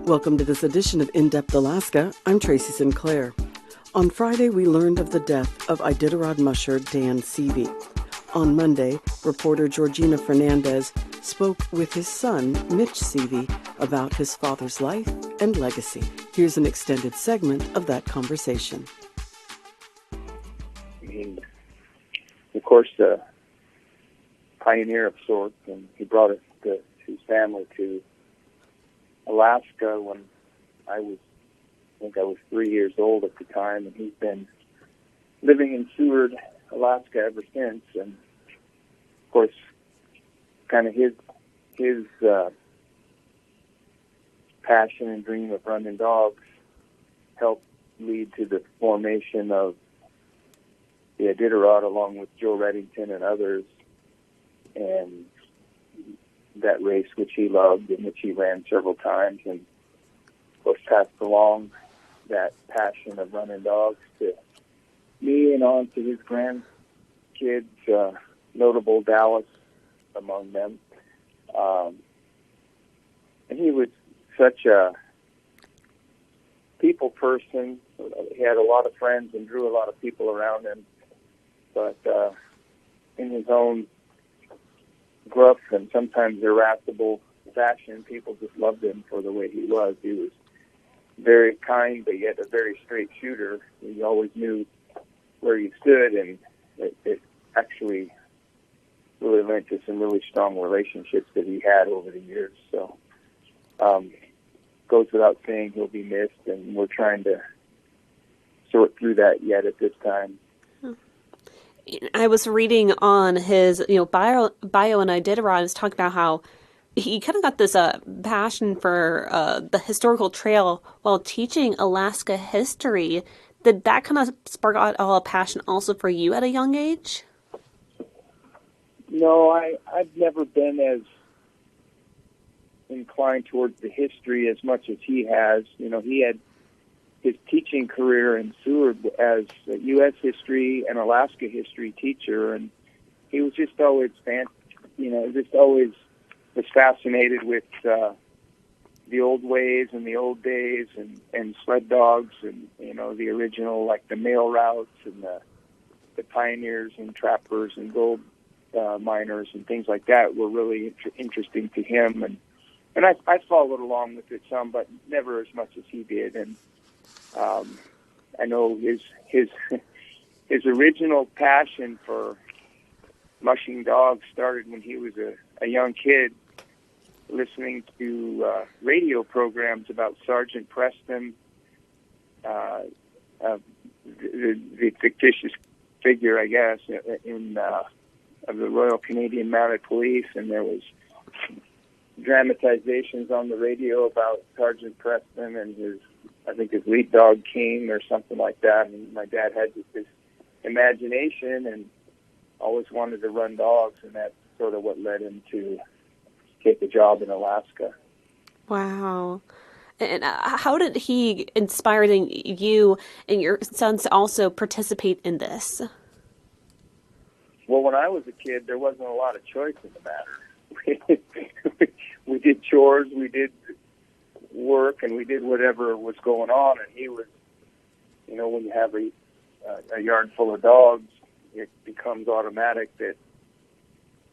Welcome to this edition of In-Depth Alaska. I'm Tracy Sinclair. On Friday, we learned of the death of Iditarod musher Dan Seavey. On Monday, reporter Georgina Fernandez spoke with his son, Mitch Seavey, about his father's life and legacy. Here's an extended segment of that conversation. Of course, a pioneer of sorts, and he brought his family to Alaska when I think I was 3 years old at the time, and he's been living in Seward, Alaska ever since. And of course, kind of his passion and dream of running dogs helped lead to the formation of the Iditarod, along with Joe Reddington and others, and that race which he loved and which he ran several times, and of course passed along that passion of running dogs to me and on to his grandkids, notable Dallas among them. And he was such a people person. He had a lot of friends and drew a lot of people around him, but in his own gruff and sometimes irascible fashion, people just loved him for the way he was. He was very kind, but yet a very straight shooter. He always knew where he stood, and it actually really led to some really strong relationships that he had over the years. So goes without saying he'll be missed, and we're trying to sort through that yet at this time. I was reading on his bio and Iditarod. Was talking about how he kind of got this passion for the historical trail while teaching Alaska history. Did that kind of spark out a passion also for you at a young age? No, I've never been as inclined towards the history as much as he has. He had his teaching career in Seward as a U.S. history and Alaska history teacher, and he was just always was fascinated with the old ways and the old days and sled dogs and the original, like the mail routes and the pioneers and trappers and gold miners and things like that were really interesting to him, and I followed along with it some, but never as much as he did. And I know his original passion for mushing dogs started when he was a young kid, listening to radio programs about Sergeant Preston, the fictitious figure, I guess, of the Royal Canadian Mounted Police, and there was dramatizations on the radio about Sergeant Preston and his lead dog King or something like that. And my dad had this imagination and always wanted to run dogs, and that's sort of what led him to take a job in Alaska. Wow. And how did he inspire you and your sons to also participate in this? Well, when I was a kid, there wasn't a lot of choice in the matter. We did chores, we did work, and we did whatever was going on. And he was, when you have a yard full of dogs, it becomes automatic that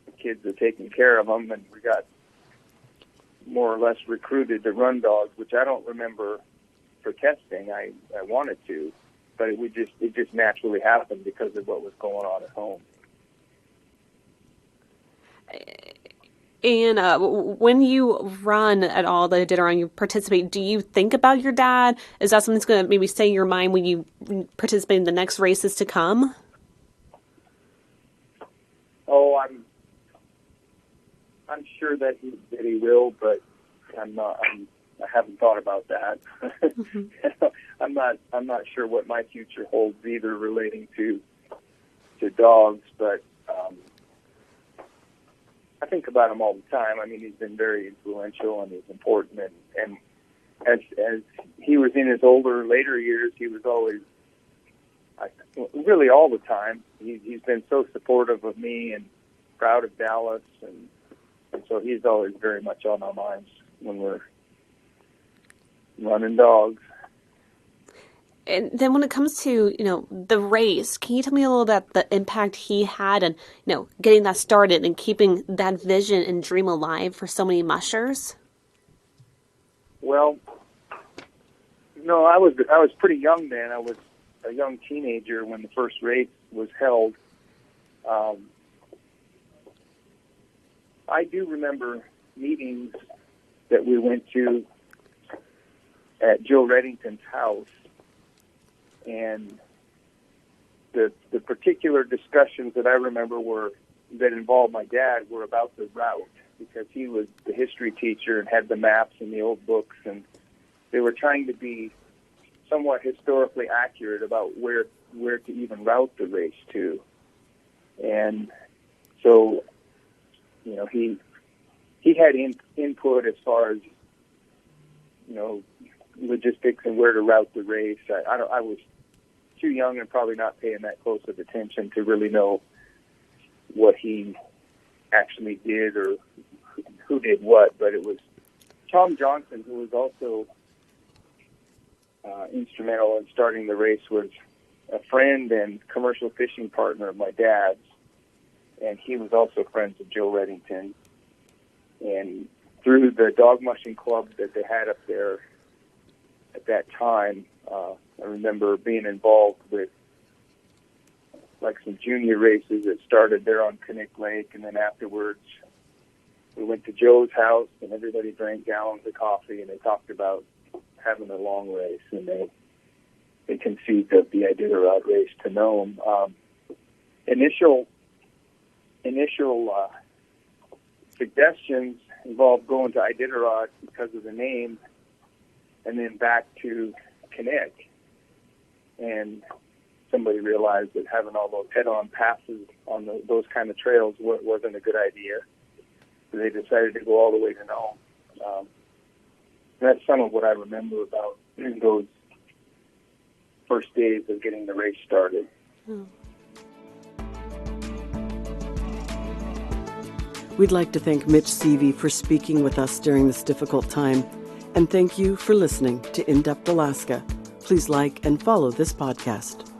the kids are taking care of them, and we got more or less recruited to run dogs, which I don't remember protesting. I wanted to, but it just naturally happened because of what was going on at home. And when you run at all the Iditarod, you participate, do you think about your dad? Is that something that's going to maybe stay in your mind when you participate in the next races to come? Oh, I'm sure that he will, but I'm not. I haven't thought about that. Mm-hmm. I'm not sure what my future holds either, relating to dogs, but. I think about him all the time. I mean, he's been very influential and he's important. And as he was in his later years, he was always, really all the time, he's been so supportive of me and proud of Dallas. And so he's always very much on our minds when we're running dogs. And then when it comes to, the race, can you tell me a little about the impact he had and, getting that started and keeping that vision and dream alive for so many mushers? Well, no, I was pretty young then. I was a young teenager when the first race was held. I do remember meetings that we went to at Joe Reddington's house, and the particular discussions that I remember that involved my dad were about the route, because he was the history teacher and had the maps and the old books, and they were trying to be somewhat historically accurate about where to even route the race to. And so, he had input as far as, logistics and where to route the race. I was too young and probably not paying that close of attention to really know what he actually did or who did what, but it was Tom Johnson, who was also instrumental in starting the race, was a friend and commercial fishing partner of my dad's, and he was also friends of Joe Reddington. And through the dog mushing club that they had up there at that time, I remember being involved with like some junior races that started there on Connect Lake, and then afterwards we went to Joe's house and everybody drank gallons of coffee and they talked about having a long race, and they conceived of the Iditarod race to Nome. Initial suggestions involved going to Iditarod because of the name, and then back to Connect. And somebody realized that having all those head-on passes on those kind of trails wasn't a good idea. So they decided to go all the way to Nome. That's some of what I remember about those first days of getting the race started. We'd like to thank Mitch Seavey for speaking with us during this difficult time. And thank you for listening to In Depth Alaska. Please like and follow this podcast.